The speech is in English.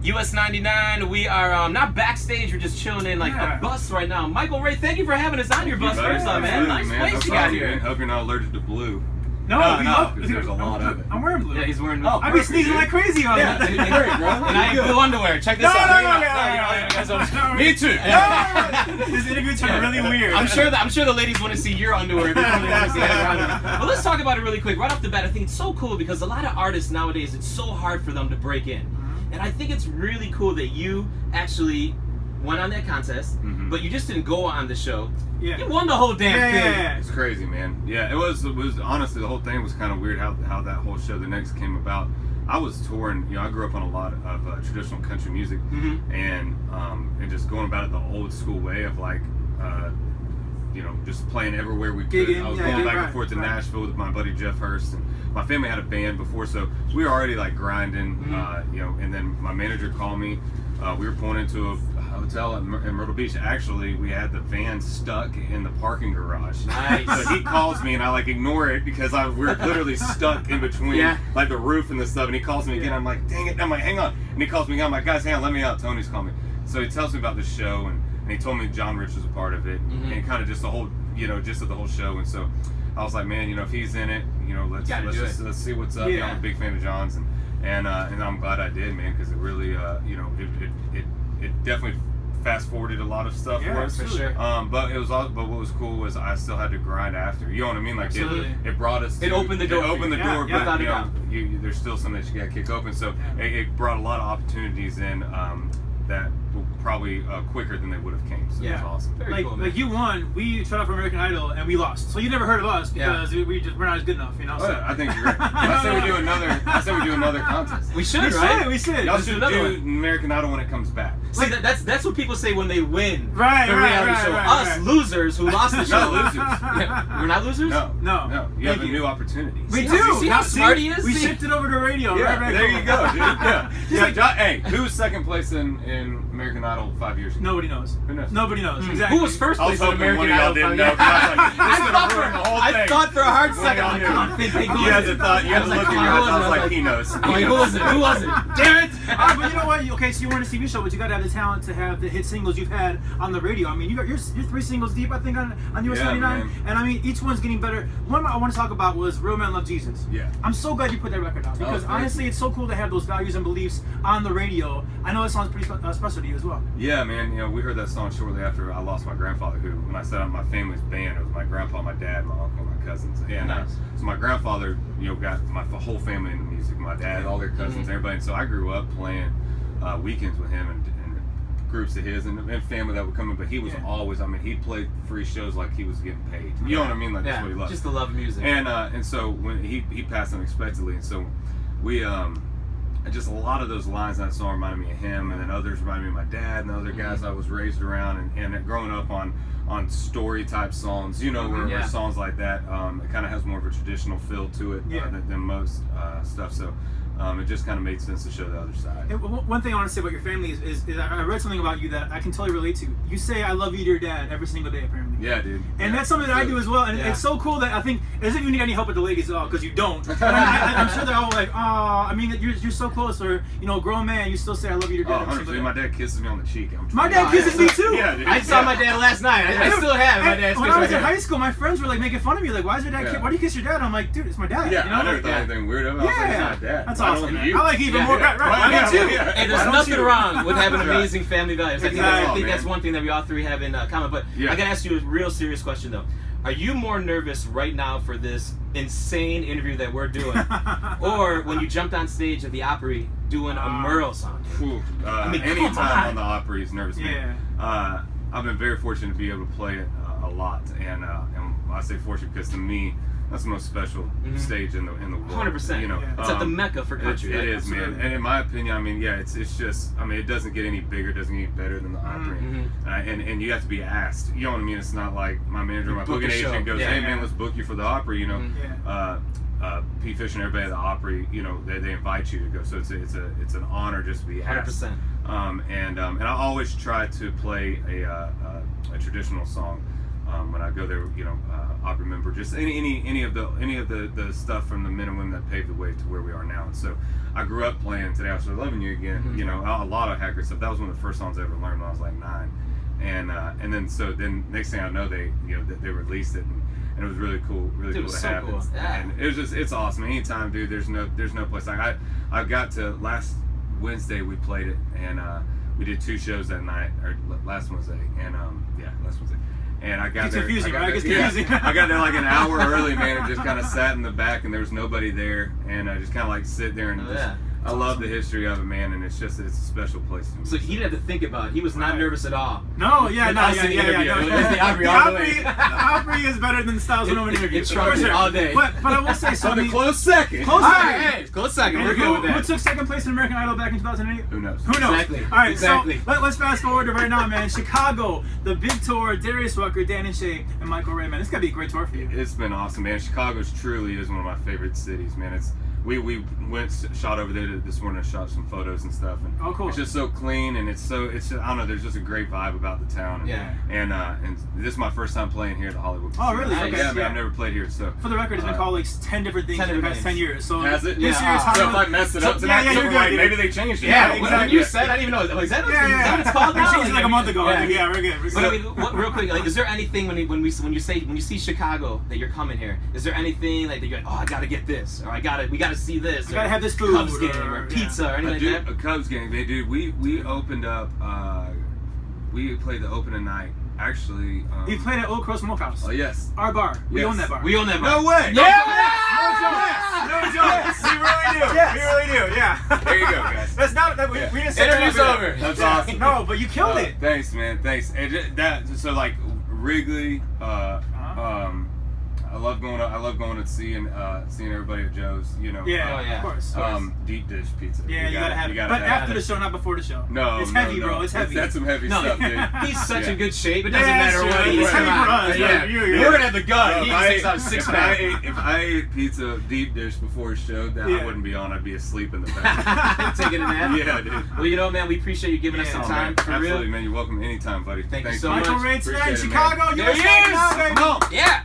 US 99. We are not backstage. We're just chilling in a bus right now. Michael Ray, thank you for having us on your bus first off, man. Nice place you got here. Hope you're not allergic to blue. No, because there's a lot of it. I'm wearing blue. Yeah, he's wearing blue. I be sneezing like crazy on that. And I have blue underwear. Check this out. Me too. This interview turned really weird. I'm sure the ladies want to see your underwear before they want to see that. But let's talk about it really quick. Right off the bat, I think it's so cool because a lot of artists nowadays, it's so hard for them to break in. And I think it's really cool that you actually went on that contest, but you just didn't go on the show. Yeah. You won the whole damn thing. It's crazy, man. Yeah, it was honestly, the whole thing was kind of weird how that whole show the next came about. I was touring, I grew up on a lot of traditional country music, and just going about it the old school way of just playing everywhere we could. I was going back and forth to Nashville with my buddy Jeff Hurst, and my family had a band before, so we were already grinding, and then my manager called me. We were pulling into a hotel in Myrtle Beach. Actually, we had the van stuck in the parking garage. Nice. So he calls me, and I ignore it because we were literally stuck in between the roof and the stuff. And he calls me again. I'm like, dang it! I'm like, hang on. And he calls me again. I'm like, guys, hang on, let me out. Tony's calling me. So he tells me about the show, and he told me John Rich was a part of it, and kind of just the whole, just of the whole show. And so I was like, man, if he's in it, let's see what's up. I'm a big fan of John's, and I'm glad I did, man, because it really, it definitely fast forwarded a lot of stuff for us. For sure. But what was cool was I still had to grind after. You know what I mean? It brought us. It opened the door. It opened the door, but there's still something that you got to kick open. So it brought a lot of opportunities in that were probably quicker than they would have came. So it was awesome. Very cool, man. You won. We tried out for American Idol and we lost. So you never heard of us because we're not as good enough, So. I think you're right. I say we do another contest. We should, right? We should. Y'all should do American Idol when it comes back. See, that's what people say when they win the reality show. Us losers who lost the show. Not losers. We're not losers? No. You have a new opportunity. We do. See how smart he is? We shifted over to radio. Yeah, there you go, dude. Hey, who was second place in American Idol 5 years ago? Nobody knows. Who knows? Nobody knows. Exactly. Who was first place in American one of y'all Idol? didn't know. I thought for a hard second. I'm like, come on, think. You had to look at your eyes. I was like, he knows. I'm like, who was it? Damn it! But you know what? Okay, so you were on a TV show, but you got to have the talent to have the hit singles you've had on the radio. I mean, you're 3 singles deep, I think, on US 99. And I mean, each one's getting better. One I want to talk about was Real Man Love Jesus. Yeah. I'm so glad you put that record out because honestly, it's so cool to have those values and beliefs on the radio. I know it sounds pretty special to you as well. Yeah, man. We heard that song shortly after I lost my grandfather, who, when I set up my family's band, it was my grandpa, my dad, my uncle, my cousins. And so my grandfather, got my whole family into music. My dad, all their cousins, everybody. And so I grew up playing weekends with him and groups of his and family that would come in. But he was always, he played free shows like he was getting paid. You know what I mean? That's what he loved. Just the love of music. And so when he passed unexpectedly, and so we just a lot of those lines in that song reminded me of him, and then others reminded me of my dad and the other guys I was raised around, and growing up on story type songs, where songs like that, it kind of has more of a traditional feel to it than most stuff. So it just kind of made sense to show the other side. And one thing I want to say about your family is I read something about you that I can totally relate to. You say I love you to your dad every single day, apparently. Yeah, dude. And that's something that I do as well. And it's so cool that I think, as if you need any help with the ladies at all, because you don't. I'm sure they're all like, oh, you're so close, or, grown man, you still say I love you to your dad. Oh, 100%. My dad kisses me on the cheek. My dad kisses me too. Yeah, dude. I saw my dad last night. I still have my dad's When I was in high school, my friends were making fun of me, like, why do you kiss your dad? I'm like, dude, it's my dad. Yeah, I never thought anything weird about it. It's my dad. That's awesome. I like even more. Right. I do too. And there's nothing wrong with having amazing family values. I think that's one thing that we all three have in common. But I gotta ask you a real serious question though. Are you more nervous right now for this insane interview that we're doing, or when you jumped on stage at the Opry doing a Merle song? Any time on the Opry is nervous. Man. I've been very fortunate to be able to play it a lot, and I say fortunate because to me, that's the most special stage in the world. 100%. It's at the Mecca for country. It is, man. And in my opinion, it's just. It doesn't get any bigger, doesn't get any better than the Opry. And you have to be asked. You know what I mean? It's not like my manager or my booking agent goes, "Hey, man, let's book you for the Opry." Pete Fish and everybody at the Opry, they invite you to go. So it's an honor just to be asked. 100%. And I always try to play a traditional song. when I go there, I remember just any of the stuff from the men and women that paved the way to where we are now. And so I grew up playing Today I Started Loving You Again. Mm-hmm. A lot of Hacker stuff. That was one of the first songs I ever learned when I was like 9. And then next thing I know, they released it, and it was really cool, Dude, cool to so have cool. it. Yeah. And it was it's awesome. Anytime, dude. There's no place like I got to last Wednesday we played it, and we did 2 shows that night, or last Wednesday, and last Wednesday. And I got It's there. confusing, I got right? It there- gets confusing. I got there like an hour early, man, and just kind of sat in the back, and there was nobody there, and I just kind of like sit there and I love the history of it, man, and it's a special place to me. So he didn't have to think about it. He was not nervous at all. No, yeah. No. It's the Opry The all the way. Opry is better than the Stylz Roman interview. It's trumped all day. But I will say So something. the close second. Close second. Hey, close second. And We're good with who that. took second place in American Idol back in 2008? Who knows? Who knows? Exactly. All right, Exactly. so let's fast forward to right now, man. Chicago, the big tour, Darius, Rucker, Dan and Shay, and Michael Ray, man. It's got to be a great tour for you. It's been awesome, man. Chicago truly is one of my favorite cities, man. We shot over there this morning and shot some photos and stuff. And Oh, cool. It's just so clean, and it's just, I don't know. There's just a great vibe about the town. And, Yeah. And this is my first time playing here at the Hollywood. Oh, Casino. really? Nice. Okay. Yeah, man. I've never played here, so. For the record, it's been called like 10 different things 10 in the different past 10 names. years. So Has it? this Yeah. year's So So if I Hollywood. messed it up tonight, yeah, you're so good, like, dude. maybe they changed it. Yeah, Yeah, when exactly. you said, I didn't even know. Is that Yeah. what it's called They now? changed it like a month ago. I think. Yeah, we're good. We're But I good. mean, real quick, like, is there anything when you see Chicago that you're coming here? Is there anything like that you're like, oh, I gotta get this, or we gotta see this, We gotta or have this food, Cubs game, or pizza, or anything Dude, like that? a Cubs game, dude. We opened up. We played the opening night. Actually. He played at Old Crow Smokehouse. Oh yes. Our bar. We Yes. own that bar. We own that. bar. No way. Yeah! No joke. We really do. Yes. We really do. Yeah. There you go, guys. That's not that we didn't say Interview's that. over. That's awesome. No, but you killed it. Thanks, man. Thanks. So like Wrigley. I love going and seeing everybody at Joe's. Yeah, Oh, yeah. of course. Deep dish pizza. Yeah, you gotta have it. But after the show, not before the show. No, it's no, heavy, no. bro. It's heavy. That's some heavy No, stuff, dude. he's such Yeah. in good shape. It doesn't Yeah, matter sure. what he It's eats. heavy Come for on. us, Yeah. right? You- We're gonna have the gun. No, He if takes out 6 I pack. if I ate pizza deep dish before a show, then Yeah. I wouldn't be on. I'd be asleep in the back. Taking a nap. Yeah, dude. Well, you know, man, we appreciate you giving us some Yeah. time. For Absolutely, real. man. You're welcome anytime, buddy. Thank you Thank so Michael much. Ray tonight in Appreciate it, man. Chicago. There he USA is. now, baby. Come on. Yeah.